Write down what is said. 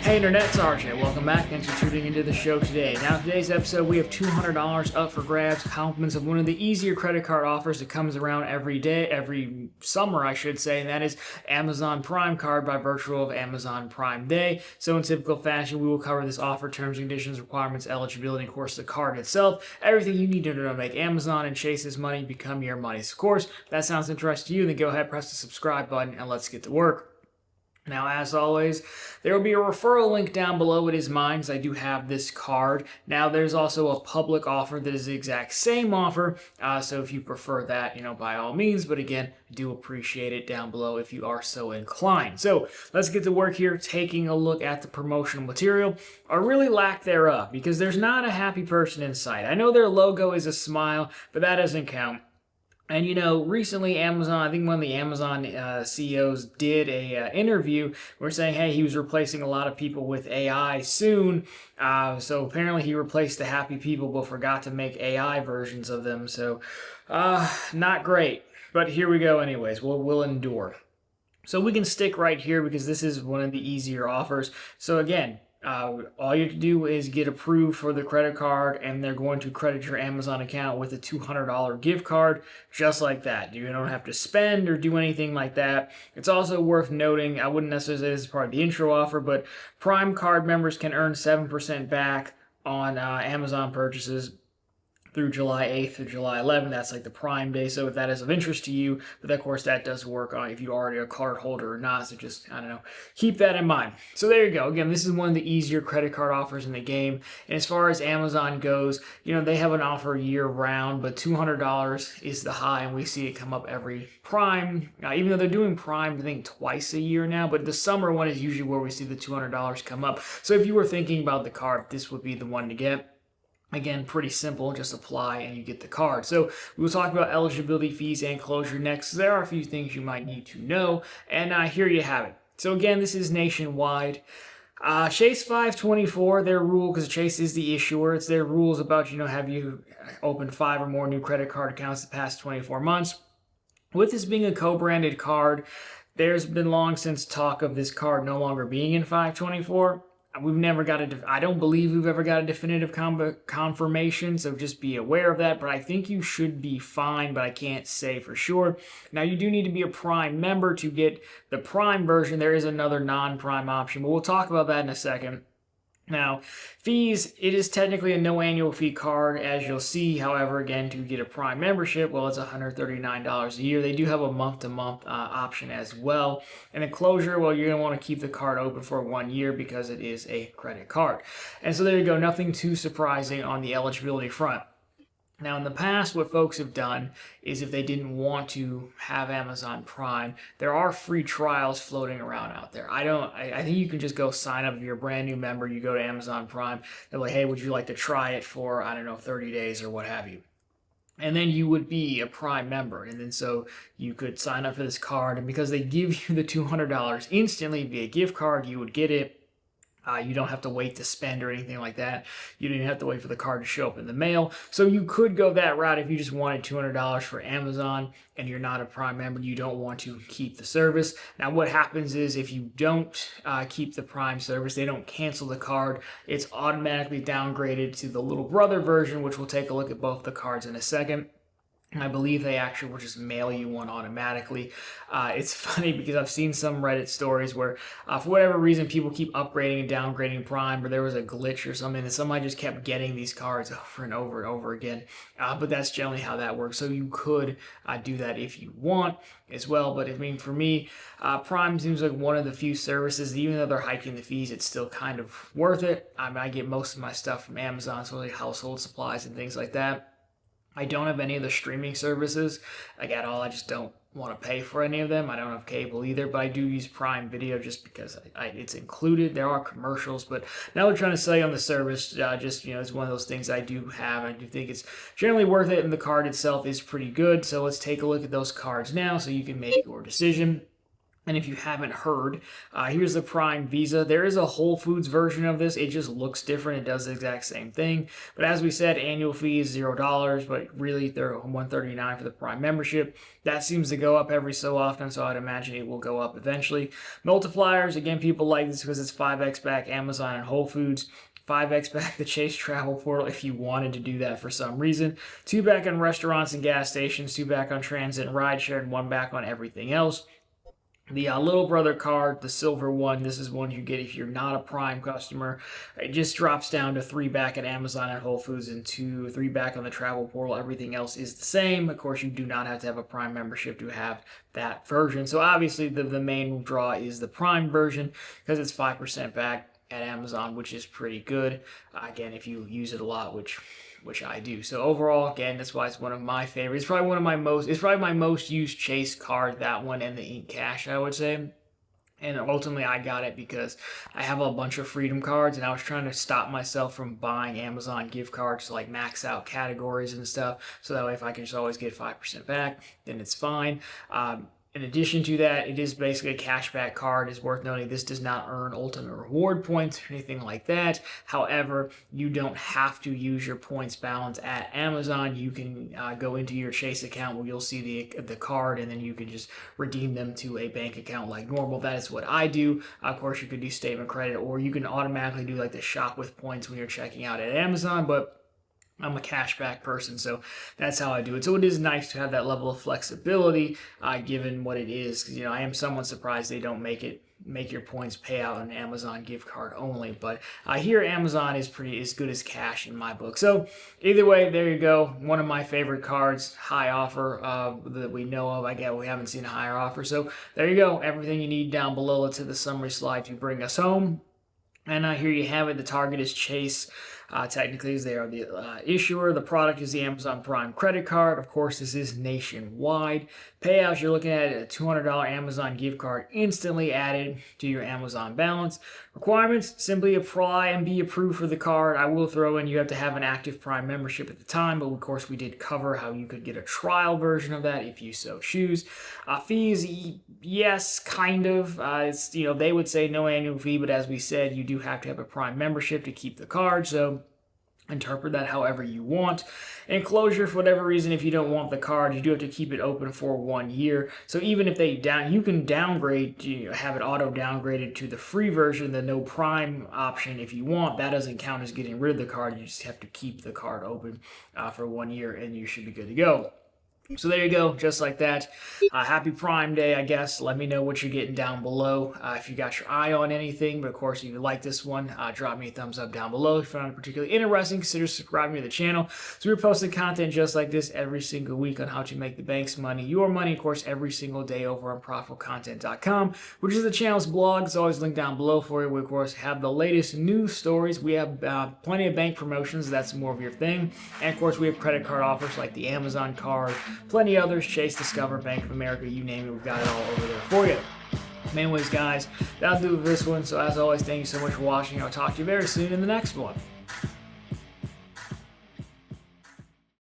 Hey Internet, it's RJ. Welcome back. Thanks for tuning into the show today. Now, in today's episode, we have $200 up for grabs, compliments of one of the easier credit card offers that comes around every summer, I should say, and that is Amazon Prime Card by virtue of Amazon Prime Day. So, in typical fashion, we will cover this offer, terms, conditions, requirements, eligibility, and of course, the card itself. Everything you need to know to make Amazon and Chase's money become your money. So, of course, if that sounds interesting to you, then go ahead, press the subscribe button, and let's get to work. Now, as always, there will be a referral link down below. It is mine because I do have this card. Now, there's also a public offer that is the exact same offer. So if you prefer that, by all means. But again, I do appreciate it down below if you are so inclined. So let's get to work here, taking a look at the promotional material, or really lack thereof, because there's not a happy person in sight. I know their logo is a smile, but that doesn't count. And recently Amazon, I think one of the Amazon CEOs did a interview. We're saying, hey, he was replacing a lot of people with AI soon. So apparently he replaced the happy people, but forgot to make AI versions of them. So not great. But here we go anyways. We'll endure. So we can stick right here because this is one of the easier offers. So again, all you have to do is get approved for the credit card, and they're going to credit your Amazon account with a $200 gift card, just like that. You don't have to spend or do anything like that. It's also worth noting, I wouldn't necessarily say this is part of the intro offer, but Prime card members can earn 7% back on Amazon purchases through July 8th through July 11th. That's like the Prime Day. So if that is of interest to you, but of course that does work on if you're already a card holder or not. So just, keep that in mind. So there you go. Again, this is one of the easier credit card offers in the game. And as far as Amazon goes, they have an offer year round, but $200 is the high, and we see it come up every Prime. Even though they're doing Prime, I think twice a year now, but the summer one is usually where we see the $200 come up. So if you were thinking about the card, this would be the one to get. Again, pretty simple, just apply and you get the card. So we will talk about eligibility, fees, and closure next. There are a few things you might need to know, and here you have it. So again, this is nationwide. Chase 524, their rule, because Chase is the issuer, it's their rules about, have you opened 5 or more new credit card accounts the past 24 months. With this being a co-branded card, there's been long since talk of this card no longer being in 524. We've never got I don't believe we've ever got a definitive confirmation, so just be aware of that. But I think you should be fine, but I can't say for sure. Now, you do need to be a Prime member to get the Prime version. There is another non-Prime option, but we'll talk about that in a second. Now, fees, it is technically a no annual fee card, as you'll see. However, again, to get a Prime membership, well, it's $139 a year. They do have a month-to-month option as well. And the closure, well, you're going to want to keep the card open for 1 year because it is a credit card. And so there you go, nothing too surprising on the eligibility front. Now, in the past, what folks have done is if they didn't want to have Amazon Prime, there are free trials floating around out there. I think you can just go sign up if you're a brand new member. You go to Amazon Prime. They're like, hey, would you like to try it for, 30 days or what have you? And then you would be a Prime member. And then so you could sign up for this card. And because they give you the $200 instantly via gift card, you would get it. You don't have to wait to spend or anything like that. You don't even have to wait for the card to show up in the mail. So you could go that route if you just wanted $200 for Amazon and you're not a Prime member. You don't want to keep the service. Now, what happens is if you don't keep the Prime service, they don't cancel the card. It's automatically downgraded to the little brother version, which we'll take a look at both the cards in a second. I believe they actually will just mail you one automatically. It's funny because I've seen some Reddit stories where, for whatever reason, people keep upgrading and downgrading Prime, or there was a glitch or something, and somebody just kept getting these cards over and over and over again. But that's generally how that works. So you could do that if you want as well. But for me, Prime seems like one of the few services, even though they're hiking the fees, it's still kind of worth it. I get most of my stuff from Amazon, so like household supplies and things like that. I don't have any of the streaming services, at all. I just don't want to pay for any of them. I don't have cable either, but I do use Prime Video just because it's included. There are commercials, but now they're trying to sell you on the service. It's one of those things I do have. I do think it's generally worth it, and the card itself is pretty good. So let's take a look at those cards now so you can make your decision. And if you haven't heard, here's the Prime Visa. There is a Whole Foods version of this. It just looks different. It does the exact same thing. But as we said, annual fee is $0, but really they're $139 for the Prime membership. That seems to go up every so often, so I'd imagine it will go up eventually. Multipliers, again, people like this because it's 5x back Amazon and Whole Foods. 5x back the Chase travel portal if you wanted to do that for some reason. 2 back on restaurants and gas stations, 2 back on transit and rideshare, and 1 back on everything else. The little brother card, the silver one, this is one you get if you're not a Prime customer. It just drops down to 3 back at Amazon and Whole Foods and 3 back on the travel portal. Everything else is the same. Of course, you do not have to have a Prime membership to have that version. So obviously the main draw is the Prime version because it's 5% back at Amazon, which is pretty good. Again, if you use it a lot, which I do. So overall, again, that's why it's one of my favorites. It's probably my most used Chase card, that one and the Ink Cash, I would say. And ultimately, I got it because I have a bunch of Freedom cards, and I was trying to stop myself from buying Amazon gift cards to like max out categories and stuff. So that way, if I can just always get 5% back, then it's fine. In addition to that, it is basically a cashback card. It's worth noting this does not earn ultimate reward points or anything like that. However, you don't have to use your points balance at Amazon. You can go into your Chase account where you'll see the card, and then you can just redeem them to a bank account like normal. That is what I do. Of course, you could do statement credit, or you can automatically do like the shop with points when you're checking out at Amazon, but I'm a cashback person, so that's how I do it. So it is nice to have that level of flexibility, given what it is. Because I am somewhat surprised they don't make your points pay out an Amazon gift card only. But here Amazon is pretty as good as cash in my book. So either way, there you go. One of my favorite cards, high offer that we know of. We haven't seen a higher offer. So there you go. Everything you need down below. Let's hit the summary slide to bring us home. And here you have it. The target is Chase. Technically, they are the issuer. The product is the Amazon Prime credit card. Of course, this is nationwide. Payouts, you're looking at a $200 Amazon gift card instantly added to your Amazon balance. Requirements, simply apply and be approved for the card. I will throw in you have to have an active Prime membership at the time, but of course we did cover how you could get a trial version of that if you so choose. Fees, yes, kind of. They would say no annual fee, but as we said, you do have to have a Prime membership to keep the card, so interpret that however you want. Enclosure, for whatever reason, if you don't want the card, you do have to keep it open for 1 year. So even if you can downgrade, have it auto downgraded to the free version, the no Prime option if you want. That doesn't count as getting rid of the card. You just have to keep the card open for 1 year, and you should be good to go. So there you go, just like that. Happy Prime Day, I guess. Let me know what you're getting down below. If you got your eye on anything, but of course, if you like this one, drop me a thumbs up down below. If you found it particularly interesting, consider subscribing to the channel. So we're posting content just like this every single week on how to make the bank's money, your money, of course, every single day over on ProfitContent.com, which is the channel's blog. It's always linked down below for you. We, of course, have the latest news stories. We have plenty of bank promotions. That's more of your thing. And, of course, we have credit card offers like the Amazon card, plenty others, Chase, Discover, Bank of America, you name it, we've got it all over there for you. Anyways, guys, that'll do with this one. So as always, thank you so much for watching. I'll talk to you very soon in the next one.